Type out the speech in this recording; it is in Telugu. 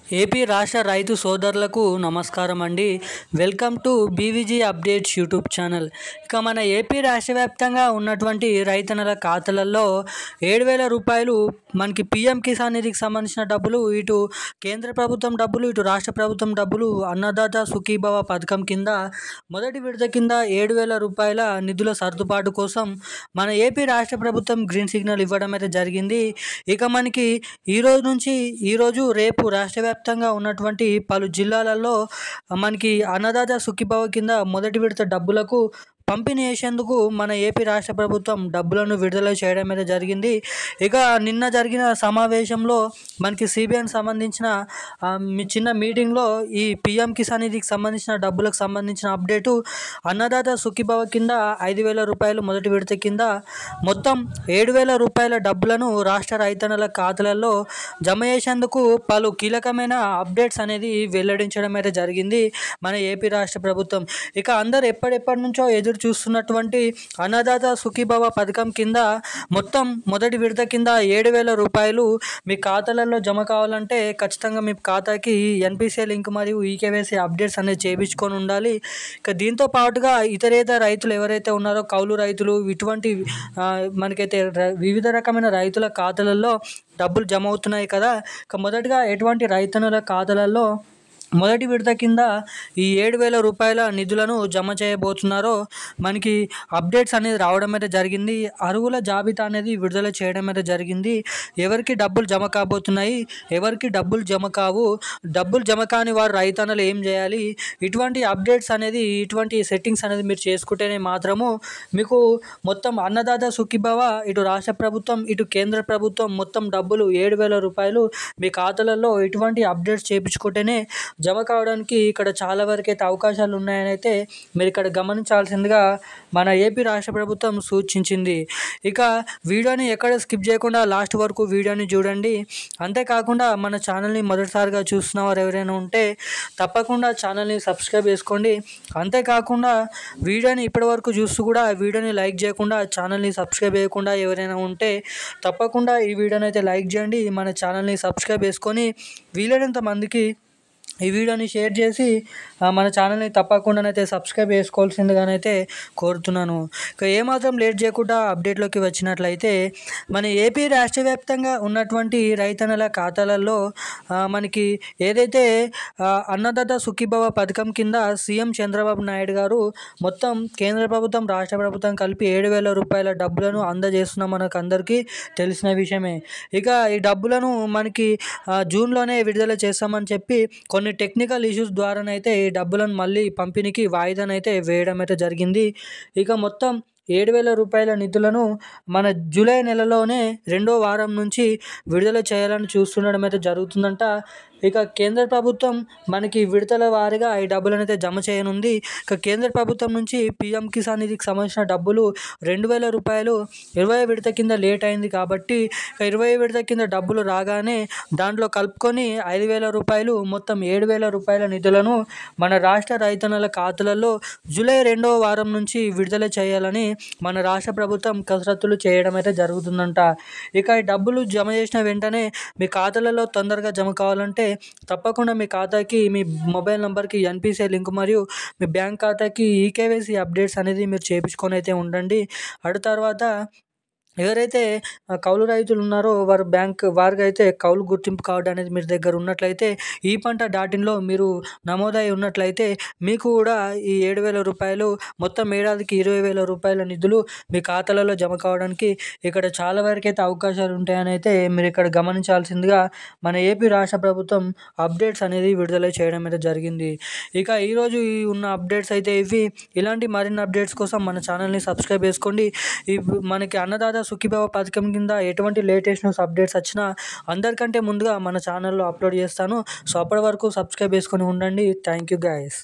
ఏపీ రాష్ట్ర రైతు సోదరులకు నమస్కారం అండి. Welcome to BVG updates YouTube channel. ఇక మన ఏపీ రాష్ట్ర వ్యాప్తంగా ఉన్నటువంటి రైతన్నల ఖాతాలలో 7,000 రూపాయలు మనకి పీఎం కిసాన్ నిధికి సంబంధించిన డబ్బులు, ఇటు కేంద్ర ప్రభుత్వం డబ్బులు, ఇటు రాష్ట్ర ప్రభుత్వం డబ్బులు అన్నదాత సుఖీభవ పథకం కింద మొదటి విడత కింద 7,000 రూపాయల నిధుల సర్దుబాటు కోసం మన ఏపీ రాష్ట్ర ప్రభుత్వం గ్రీన్ సిగ్నల్ ఇవ్వడం అయితే జరిగింది. ఇక మనకి ఈరోజు రేపు రాష్ట్ర వ్యాప్తంగా ఉన్నటువంటి పలు జిల్లాలలో మనకి అన్నదాత సుఖీభవ కింద మొదటి విడత డబ్బులకు పంపిణీ చేసేందుకు మన ఏపీ రాష్ట్ర ప్రభుత్వం డబ్బులను విడుదల చేయడం అయితే జరిగింది. ఇక నిన్న జరిగిన సమావేశంలో మనకి సిబిఐకి సంబంధించిన చిన్న మీటింగ్లో ఈ పీఎం కిసాన్ నిధికి సంబంధించిన డబ్బులకు సంబంధించిన అప్డేటు, అన్నదాత సుఖీభవ కింద 5,000 రూపాయలు మొదటి విడత కింద మొత్తం 7,000 రూపాయల డబ్బులను రాష్ట్ర రైతన్నల ఖాతాలలో జమ చేసేందుకు పలు కీలకమైన అప్డేట్స్ అనేది వెల్లడించడం అయితే జరిగింది మన ఏపీ రాష్ట్ర ప్రభుత్వం. ఇక అందరు ఎప్పటి నుంచో ఎదురు చూస్తున్నటువంటి అన్నదాత సుఖీభవ పథకం కింద మొత్తం మొదటి విడత కింద 7,000 రూపాయలు మీ ఖాతాలలో జమ కావాలంటే ఖచ్చితంగా మీ ఖాతాకి ఎన్పిసిఐ లింక్ మరియు ఈకేవైసీ అప్డేట్స్ అనేది చేయించుకొని ఉండాలి. ఇక దీంతో పాటుగా ఇతరేతర రైతులు ఎవరైతే ఉన్నారో, కౌలు రైతులు, ఇటువంటి మనకైతే వివిధ రకమైన రైతుల ఖాతాలలో డబ్బులు జమ అవుతున్నాయి కదా. ఇక మొదటగా ఎటువంటి రైతన్నుల ఖాతాలలో మొదటి విడత కింద ఈ 7,000 రూపాయల నిధులను జమ చేయబోతున్నారో మనకి అప్డేట్స్ అనేది రావడం అయితే జరిగింది. అర్హుల జాబితా అనేది విడుదల చేయడం అయితే జరిగింది. ఎవరికి డబ్బులు జమ కాబోతున్నాయి, ఎవరికి డబ్బులు జమ కావు, డబ్బులు జమ కాని వారు రైతన్నలు ఏం చేయాలి, ఇటువంటి అప్డేట్స్ అనేది, ఇటువంటి సెట్టింగ్స్ అనేది మీరు చేసుకుంటేనే మాత్రము మీకు మొత్తం అన్నదాత సుఖీభవ, ఇటు రాష్ట్ర ప్రభుత్వం, ఇటు కేంద్ర ప్రభుత్వం మొత్తం డబ్బులు 7,000 రూపాయలు మీ ఖాతాలలో ఇటువంటి అప్డేట్స్ చేయించుకుంటేనే జమ కావడానికి ఇక్కడ చాలా వరకు అయితే అవకాశాలు ఉన్నాయని అయితే మీరు ఇక్కడ గమనించాల్సిందిగా మన ఏపీ రాష్ట్ర ప్రభుత్వం సూచించింది. ఇక వీడియోని ఎక్కడ స్కిప్ చేయకుండా లాస్ట్ వరకు వీడియోని చూడండి. అంతేకాకుండా మన ఛానల్ని మొదటిసారిగా చూస్తున్న వారు ఎవరైనా ఉంటే తప్పకుండా ఛానల్ని సబ్స్క్రైబ్ చేసుకోండి. అంతేకాకుండా వీడియోని ఇప్పటివరకు చూస్తూ కూడా వీడియోని లైక్ చేయకుండా, ఛానల్ని సబ్స్క్రైబ్ చేయకుండా ఎవరైనా ఉంటే తప్పకుండా ఈ వీడియోని అయితే లైక్ చేయండి. మన ఛానల్ని సబ్స్క్రైబ్ చేసుకొని వీలైనంత మందికి ఈ వీడియోని షేర్ చేసి మన ఛానల్ని తప్పకుండానైతే సబ్స్క్రైబ్ చేసుకోవాల్సిందిగానైతే కోరుతున్నాను. ఇక ఏమాత్రం లేట్ చేయకుండా అప్డేట్లోకి వచ్చినట్లయితే మన ఏపీ రాష్ట్ర వ్యాప్తంగా ఉన్నటువంటి రైతన్నల ఖాతాలలో మనకి ఏదైతే అన్నదాత సుఖీభవ పథకం కింద సీఎం చంద్రబాబు నాయుడు గారు మొత్తం కేంద్ర ప్రభుత్వం, రాష్ట్ర ప్రభుత్వం కలిపి 7,000 రూపాయల డబ్బులను అందజేస్తున్న మనకు అందరికీ తెలిసిన విషయమే. ఇక ఈ డబ్బులను మనకి జూన్లోనే విడుదల చేస్తామని చెప్పి కొన్ని టెక్నికల్ ఇష్యూస్ ద్వారానైతే ఈ డబ్బులను మళ్ళీ పంపిణీకి వాయిదానైతే వేయడం అయితే జరిగింది. ఇక మొత్తం 7,000 రూపాయల నిధులను మన జూలై నెలలోనే 2వ వారం నుంచి విడుదల చేయాలని చూస్తుండడం అయితే జరుగుతుందంట. ఇక కేంద్ర ప్రభుత్వం మనకి విడతల వారీగా ఈ డబ్బులను అయితే జమ చేయనుంది. ఇక కేంద్ర ప్రభుత్వం నుంచి పీఎం కిసాన్ నిధికి సంబంధించిన డబ్బులు 2,000 రూపాయలు 20వ విడత కింద లేట్ అయింది కాబట్టి ఇక 20వ విడత కింద డబ్బులు రాగానే దాంట్లో కలుపుకొని 5,000 రూపాయలు మొత్తం 7,000 రూపాయల నిధులను మన రాష్ట్ర రైతన్నల ఖాతాలలో జూలై 2వ వారం నుంచి విడుదల చేయాలని మన రాష్ట్ర ప్రభుత్వం కసరత్తులు చేయడం అయితే జరుగుతుందంట. ఇక ఈ డబ్బులు జమ చేసిన వెంటనే మీ ఖాతాలలో తొందరగా జమ కావాలంటే తప్పకుండా మీ ఖాతాకి, మీ మొబైల్ నెంబర్కి ఎన్పిసిఐ లింక్ మరియు మీ బ్యాంక్ ఖాతాకి ఈకేవైసీ అప్డేట్స్ అనేది మీరు చేయించుకొని అయితే ఉండండి. అటు తర్వాత ఎవరైతే కౌలు రైతులు ఉన్నారో వారికి అయితే కౌలు గుర్తింపు కార్డు అనేది మీ దగ్గర ఉన్నట్లయితే ఈ పంట .inలో మీరు నమోదై ఉన్నట్లయితే మీకు కూడా ఈ 7,000 రూపాయలు మొత్తం ఏడాదికి 20,000 రూపాయల నిధులు మీ ఖాతాలలో జమ కావడానికి ఇక్కడ చాలా వరకు అయితే అవకాశాలు ఉంటాయని అయితే మీరు ఇక్కడ గమనించాల్సిందిగా మన ఏపీ రాష్ట్ర ప్రభుత్వం అప్డేట్స్ అనేది విడుదల చేయడం అయితే జరిగింది. ఇక ఈరోజు ఉన్న అప్డేట్స్ అయితే ఇవి. ఇలాంటి మరిన్ని అప్డేట్స్ కోసం మన ఛానల్ని సబ్స్క్రైబ్ చేసుకోండి. మనకి అన్నదాత సుఖీభవ పథకం కింద ఎటువంటి లేటెస్ట్ న్యూస్ అప్డేట్స్ వచ్చినా అందరికంటే ముందుగా మన ఛానల్లో అప్లోడ్ చేస్తాను. సో అప్పటి వరకు సబ్స్క్రైబ్ చేసుకొని ఉండండి. Thank you guys.